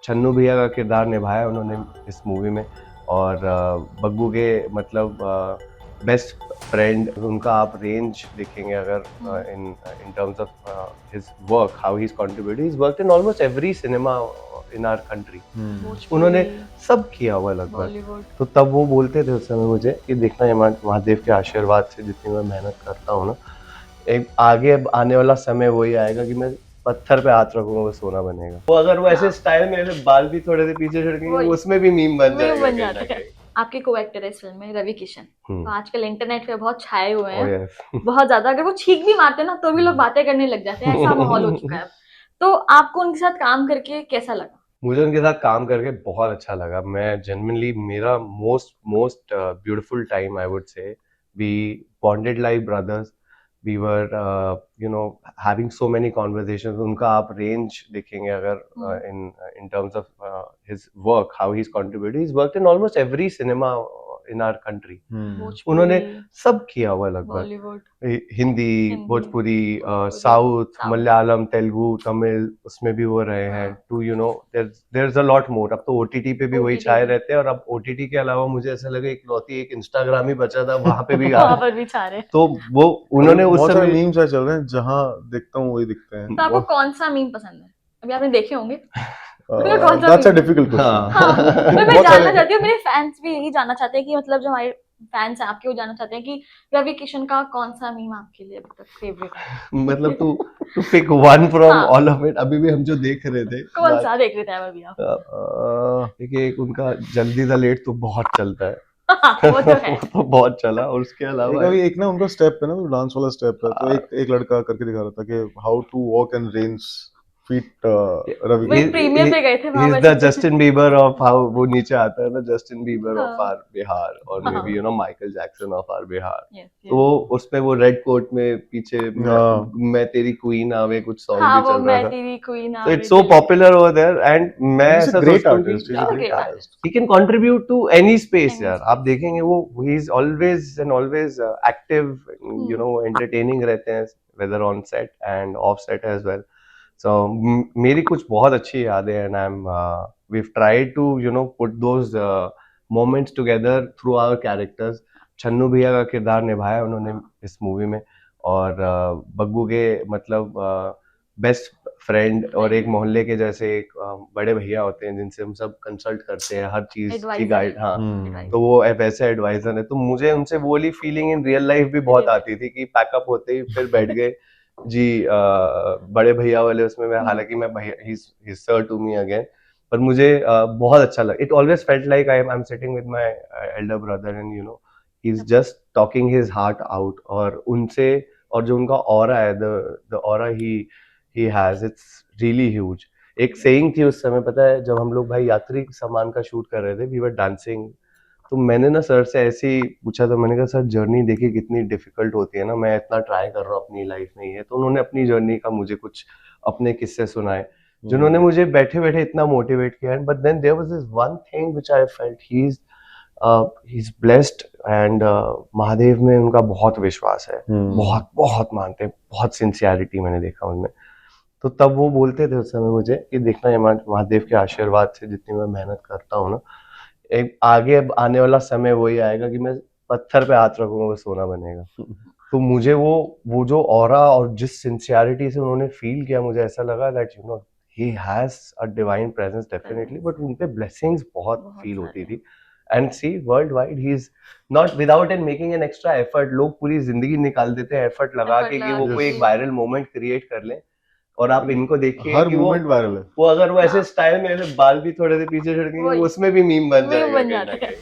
छन्नू भैया का किरदार निभाया उन्होंने इस मूवी में। और बग्गू के मतलब बेस्ट फ्रेंड उनका आप रेंज देखेंगे अगर in in terms of his work, how he is contributed, he is worked in almost every cinema in our country. उन्होंने सब किया हुआ लगभग। तो तब वो बोलते थे उस समय मुझे कि देखना, ये महादेव के आशीर्वाद से जितनी मैं मेहनत करता हूँ ना, एक आगे अब आने वाला समय वही आएगा कि मैं पत्थर पे हाथ रखूंगा वो सोना बनेगा। वो अगर वो ऐसे स्टाइल में ऐसे बाल भी थोड़े से पीछे छड़केंगे, उसमें भी मीम बन जाएगा कहीं ना कहीं। आपके को एक्टर है इस फिल्म में रवि किशन, तो आजकल इंटरनेट पे बहुत छाए हुए हैं। yes. बहुत ज्यादा, अगर वो छींक भी मारते हैं ना तो भी लोग बातें करने लग जाते हैं, ऐसा माहौल हो चुका है अब। तो आपको उनके साथ काम करके कैसा लगा? मुझे उनके साथ काम करके बहुत अच्छा लगा। मैं जेन्युइनली, मेरा most most beautiful time I would say, we bonded like brothers. We were having so many conversations. उनका आप रेंज देखेंगे अगर in in terms of his work, how he is contributed, he is worked in almost every cinema in our country. उन्होंने सब किया हुआ लगभग, Hindi, Bhojpuri, south, Malayalam, Telugu, Tamil, उसमें भी वो रहे हैं। Too there is a lot more. अब तो ओटीटी पे भी वही छाए रहते हैं, और अब ओटीटी के अलावा मुझे ऐसा लगे इकलौती एक इंस्टाग्राम ही बचा था, वहां पे भी वहां पर भी छा रहे। तो वो उन्होंने उस समय मीम्स चल रहे हैं, जहां देखता हूँ वही दिखते हैं। तो आपको कौन सा मीम पसंद है? अभी आपने देखे होंगे। That's a difficult question. मैं जानना चाहती हूँ, मेरे फैंस भी यही जानना चाहते हैं कि मतलब जो हमारे फैंस हैं आपके, वो जानना चाहते हैं कि रवि किशन का कौन सा मीम आपके लिए अभी तक फेवरेट है? मतलब to pick one from all of it. अभी भी हम जो देख रहे थे, कौन सा देख रहे थे अभी आप? देखिए, एक उनका जल्दी द लेट तो बहुत चलता है। वो तो है। वो तो बहुत चला। और उसके अलावा एक ना उनका स्टेप है ना, वो डांस वाला स्टेप है, तो एक लड़का करके दिखा रहा था कि how to walk and range feet Ravi. Premiere पे गए थे वहां He's पर। the Justin Bieber of how वो नीचे आता है ना, Justin Bieber of our Bihar, और may be Michael Jackson of our Bihar. तो उसमें वो रेड कोट में पीछे मैं तेरी क्वीन आवे कुछ सॉन्ग भी चल रहा था। तेरी queen So it's so popular over there, and मैं ऐसा सोचता हूँ कि he can contribute to any space यार। आप देखेंगे वो he is always and always active, entertaining रहते हैं, whether on set and off set as well. So मेरी कुछ बहुत अच्छी यादें हैं, and we've tried to put those moments together through our characters. छन्नू भैया का किरदार निभाया उन्होंने इस मूवी में। और बग्गू के मतलब बेस्ट फ्रेंड और एक मोहल्ले के जैसे एक बड़े भैया होते हैं जिनसे हम सब कंसल्ट करते हैं हर चीज की गाइड। हाँ, तो वो वैसे एडवाइजर है। तो मुझे उनसे वो वाली फीलिंग इन रियल लाइफ भी बहुत आती थी कि पैकअप होते ही फिर बैठ गए जी बड़े भैया वाले उसमें। मैं हालांकि मैं भैया ही सर टू मी अगेन, पर मुझे बहुत अच्छा लगा। It always felt like I am sitting with my Elder brother, and he is just talking his heart out. और उनसे, और जो उनका ऑरा है, the aura he has, it's really huge. एक सेइंग थी उस समय, पता है, जब हम लोग भाई यात्री सामान का शूट कर रहे थे, we were dancing, तो मैंने ना सर से ऐसे ही पूछा था, मैंने कहा सर जर्नी देखिए कितनी डिफिकल्ट होती है ना, मैं इतना ट्राई कर रहा हूँ अपनी लाइफ में ये। तो उन्होंने अपनी जर्नी का मुझे कुछ अपने किस्से सुनाए जिन्होंने मुझे बैठे बैठे इतना मोटिवेट किया। But then there was this one thing which I felt, he is blessed, and Mahadev में उनका बहुत विश्वास है, बहुत बहुत मानते हैं, बहुत सिंसियरिटी मैंने देखा उनमें। तो तब वो बोलते थे उस समय मुझे कि देखना, ये महादेव के आशीर्वाद से जितनी मैं मेहनत करता हूँ ना, एक आगे अब आने वाला समय वही आएगा कि मैं पत्थर पे हाथ रखूंगा वो सोना बनेगा। तो मुझे वो जो ऑरा और जिस सिंसियरिटी से उन्होंने फील किया, मुझे ऐसा लगा that he has a divine presence definitely, but उन पे ब्लेसिंग्स बहुत फील होती थी। And see world wide he is not without and making an extra effort. लोग पूरी जिंदगी निकाल देते हैं एफर्ट लगा के कि वो कोई एक वायरल मोमेंट क्रिएट कर ले, और आप इनको देखिए हर कि मोमेंट वायरल है। वो अगर वो ऐसे स्टाइल में ऐसे बाल भी थोड़े से पीछे छड़केंगे, उसमें भी मीम बन जाएगा कहीं ना कहीं।